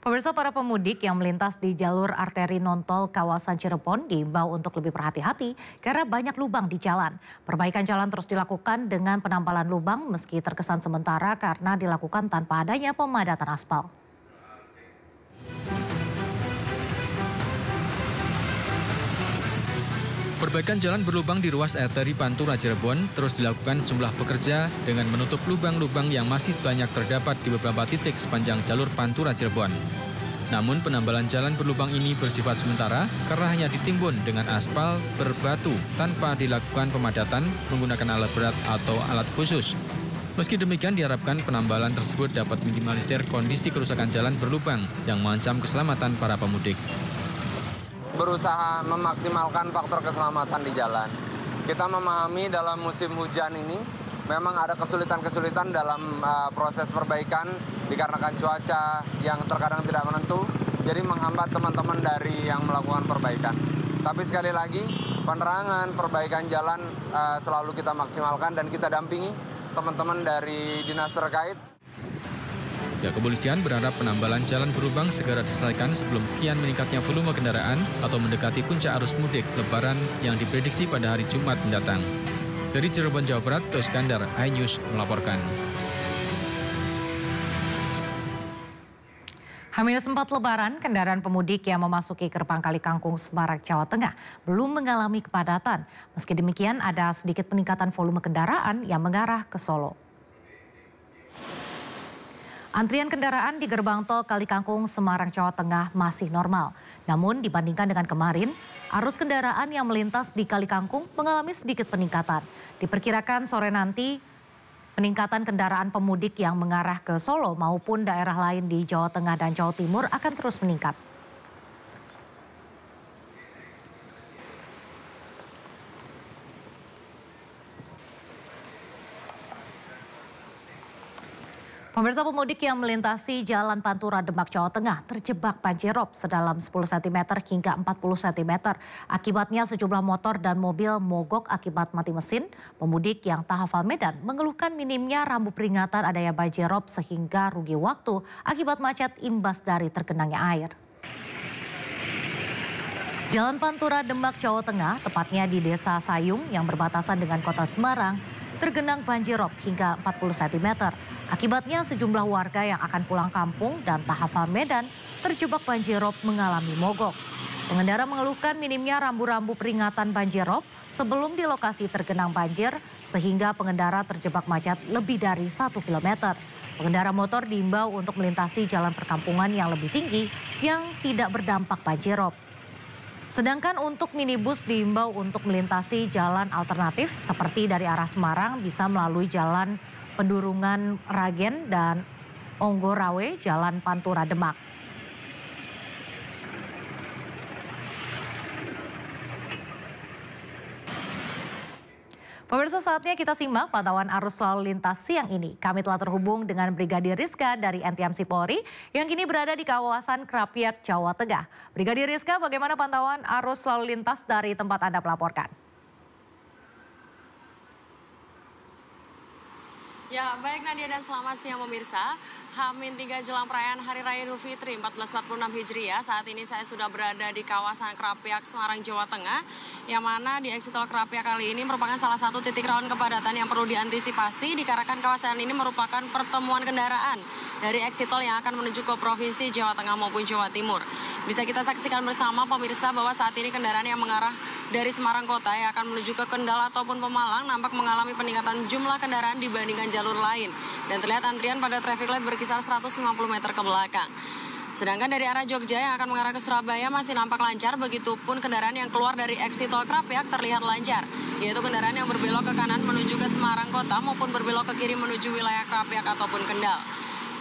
Pemirsa, para pemudik yang melintas di jalur arteri non-tol kawasan Cirebon diimbau untuk lebih berhati-hati karena banyak lubang di jalan. Perbaikan jalan terus dilakukan dengan penambalan lubang meski terkesan sementara karena dilakukan tanpa adanya pemadatan aspal. Perbaikan jalan berlubang di ruas arteri Pantura Cirebon terus dilakukan sejumlah pekerja dengan menutup lubang-lubang yang masih banyak terdapat di beberapa titik sepanjang jalur Pantura Cirebon. Namun penambalan jalan berlubang ini bersifat sementara karena hanya ditimbun dengan aspal berbatu tanpa dilakukan pemadatan menggunakan alat berat atau alat khusus. Meski demikian diharapkan penambalan tersebut dapat minimalisir kondisi kerusakan jalan berlubang yang mengancam keselamatan para pemudik. Berusaha memaksimalkan faktor keselamatan di jalan. Kita memahami dalam musim hujan ini memang ada kesulitan-kesulitan dalam proses perbaikan dikarenakan cuaca yang terkadang tidak menentu, jadi menghambat teman-teman dari yang melakukan perbaikan. Tapi sekali lagi, penerangan perbaikan jalan selalu kita maksimalkan dan kita dampingi teman-teman dari dinas terkait. Ya, kepolisian berharap penambalan jalan berlubang segera diselesaikan sebelum kian meningkatnya volume kendaraan atau mendekati puncak arus mudik Lebaran yang diprediksi pada hari Jumat mendatang. Dari Cirebon, Jawa Barat, Iskandar, iNews melaporkan. H-4 Lebaran, kendaraan pemudik yang memasuki gerbang Kali Kangkung, Semarang, Jawa Tengah belum mengalami kepadatan. Meski demikian, ada sedikit peningkatan volume kendaraan yang mengarah ke Solo. Antrian kendaraan di gerbang tol Kali Kangkung, Semarang, Jawa Tengah masih normal. Namun dibandingkan dengan kemarin, arus kendaraan yang melintas di Kali Kangkung mengalami sedikit peningkatan. Diperkirakan sore nanti peningkatan kendaraan pemudik yang mengarah ke Solo maupun daerah lain di Jawa Tengah dan Jawa Timur akan terus meningkat. Pemirsa, pemudik yang melintasi Jalan Pantura Demak, Jawa Tengah terjebak banjir rob sedalam 10 cm hingga 40 cm. Akibatnya sejumlah motor dan mobil mogok akibat mati mesin. Pemudik yang tak hafal medan mengeluhkan minimnya rambu peringatan adanya banjir rob sehingga rugi waktu akibat macet imbas dari tergenangnya air. Jalan Pantura Demak, Jawa Tengah, tepatnya di Desa Sayung yang berbatasan dengan Kota Semarang, tergenang banjir rob hingga 40 cm. Akibatnya sejumlah warga yang akan pulang kampung dan tak hafal medan terjebak banjir rob mengalami mogok. Pengendara mengeluhkan minimnya rambu-rambu peringatan banjir rob sebelum di lokasi tergenang banjir sehingga pengendara terjebak macet lebih dari 1 km. Pengendara motor diimbau untuk melintasi jalan perkampungan yang lebih tinggi yang tidak berdampak banjir rob. Sedangkan untuk minibus diimbau untuk melintasi jalan alternatif seperti dari arah Semarang bisa melalui jalan Pendurungan Ragen dan Onggorawe, Jalan Pantura Demak. Pemirsa, saatnya kita simak pantauan arus lalu lintas siang ini. Kami telah terhubung dengan Brigadir Rizka dari NTMC Polri yang kini berada di kawasan Krapyak, Jawa Tengah. Brigadir Rizka, bagaimana pantauan arus lalu lintas dari tempat Anda melaporkan? Ya, baik Nadia dan selamat siang pemirsa. H-3 jelang perayaan Hari Raya Idul Fitri 1446 Hijriah. Saat ini saya sudah berada di kawasan Krapyak, Semarang, Jawa Tengah. Yang mana di eksit tol Krapyak kali ini merupakan salah satu titik rawan kepadatan yang perlu diantisipasi dikarenakan kawasan ini merupakan pertemuan kendaraan dari eksit tol yang akan menuju ke Provinsi Jawa Tengah maupun Jawa Timur. Bisa kita saksikan bersama pemirsa bahwa saat ini kendaraan yang mengarah dari Semarang Kota yang akan menuju ke Kendal ataupun Pemalang nampak mengalami peningkatan jumlah kendaraan dibandingkan jalur lain. Dan terlihat antrian pada traffic light berkisar 150 meter ke belakang. Sedangkan dari arah Jogja yang akan mengarah ke Surabaya masih nampak lancar, begitupun kendaraan yang keluar dari eksit tol Krapyak terlihat lancar, yaitu kendaraan yang berbelok ke kanan menuju ke Semarang Kota maupun berbelok ke kiri menuju wilayah Krapyak ataupun Kendal.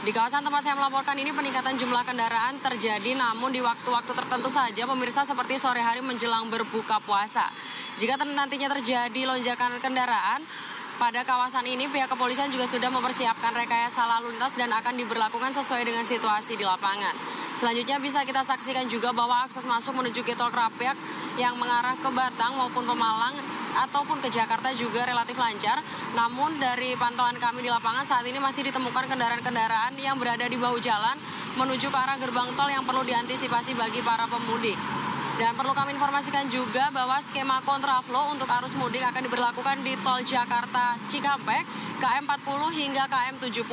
Di kawasan tempat saya melaporkan ini peningkatan jumlah kendaraan terjadi namun di waktu-waktu tertentu saja pemirsa seperti sore hari menjelang berbuka puasa. Jika nantinya terjadi lonjakan kendaraan pada kawasan ini pihak kepolisian juga sudah mempersiapkan rekayasa lalu lintas dan akan diberlakukan sesuai dengan situasi di lapangan. Selanjutnya bisa kita saksikan juga bahwa akses masuk menuju ke tol Krapyak yang mengarah ke Batang maupun Pemalang ataupun ke Jakarta juga relatif lancar. Namun dari pantauan kami di lapangan saat ini masih ditemukan kendaraan-kendaraan yang berada di bahu jalan menuju ke arah gerbang tol yang perlu diantisipasi bagi para pemudik. Dan perlu kami informasikan juga bahwa skema kontraflow untuk arus mudik akan diberlakukan di tol Jakarta Cikampek, KM 40 hingga KM 70.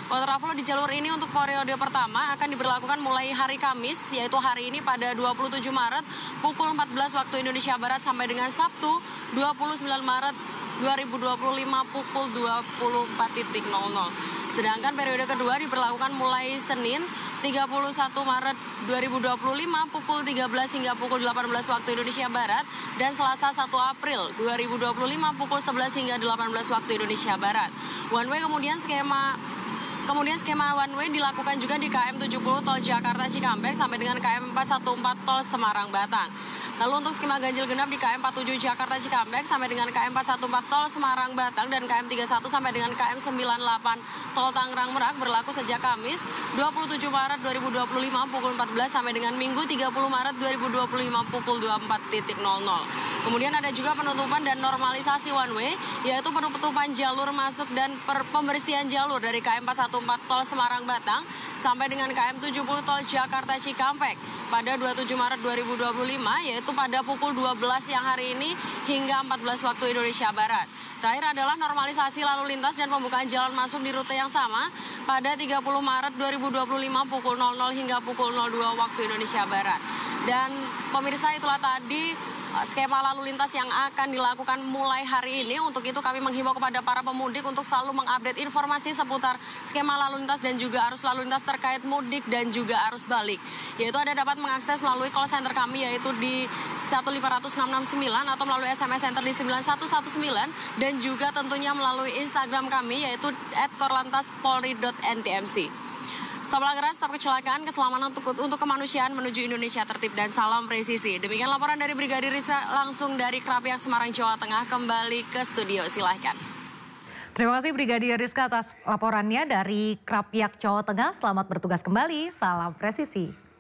Kontraflow di jalur ini untuk periode pertama akan diberlakukan mulai hari Kamis, yaitu hari ini pada 27 Maret pukul 14 waktu Indonesia Barat sampai dengan Sabtu 29 Maret 2025 pukul 24.00. Sedangkan periode kedua diberlakukan mulai Senin 31 Maret 2025 pukul 13 hingga pukul 18 waktu Indonesia Barat dan Selasa 1 April 2025 pukul 11 hingga 18 waktu Indonesia Barat. One way kemudian skema one way dilakukan juga di KM 70 tol Jakarta Cikampek sampai dengan KM 414 tol Semarang Batang. Lalu untuk skema ganjil genap di KM 47 Jakarta Cikampek sampai dengan KM 414 tol Semarang Batang dan KM 31 sampai dengan KM 98 tol Tangerang Merak berlaku sejak Kamis 27 Maret 2025 pukul 14 sampai dengan Minggu 30 Maret 2025 pukul 24.00. Kemudian ada juga penutupan dan normalisasi one way, yaitu penutupan jalur masuk dan pembersihan jalur dari KM 414 tol Semarang Batang sampai dengan KM 70 tol Jakarta Cikampek pada 27 Maret 2025, yaitu pada pukul 12 siang hari ini hingga 14 waktu Indonesia Barat. Terakhir adalah normalisasi lalu lintas dan pembukaan jalan masuk di rute yang sama pada 30 Maret 2025 pukul 00 hingga pukul 02 waktu Indonesia Barat. Dan pemirsa, itulah tadi skema lalu lintas yang akan dilakukan mulai hari ini. Untuk itu kami menghimbau kepada para pemudik untuk selalu mengupdate informasi seputar skema lalu lintas dan juga arus lalu lintas terkait mudik dan juga arus balik. Yaitu Anda dapat mengakses melalui call center kami yaitu di 15669 atau melalui SMS center di 9119 dan juga tentunya melalui Instagram kami yaitu @korlantaspolri.ntmc. Stop pelanggaran, stop kecelakaan, keselamatan untuk kemanusiaan menuju Indonesia tertib dan salam presisi. Demikian laporan dari Brigadir Rizka langsung dari Krapiak, Semarang, Jawa Tengah. Kembali ke studio, silahkan. Terima kasih Brigadir Rizka atas laporannya dari Krapiak, Jawa Tengah. Selamat bertugas kembali, salam presisi.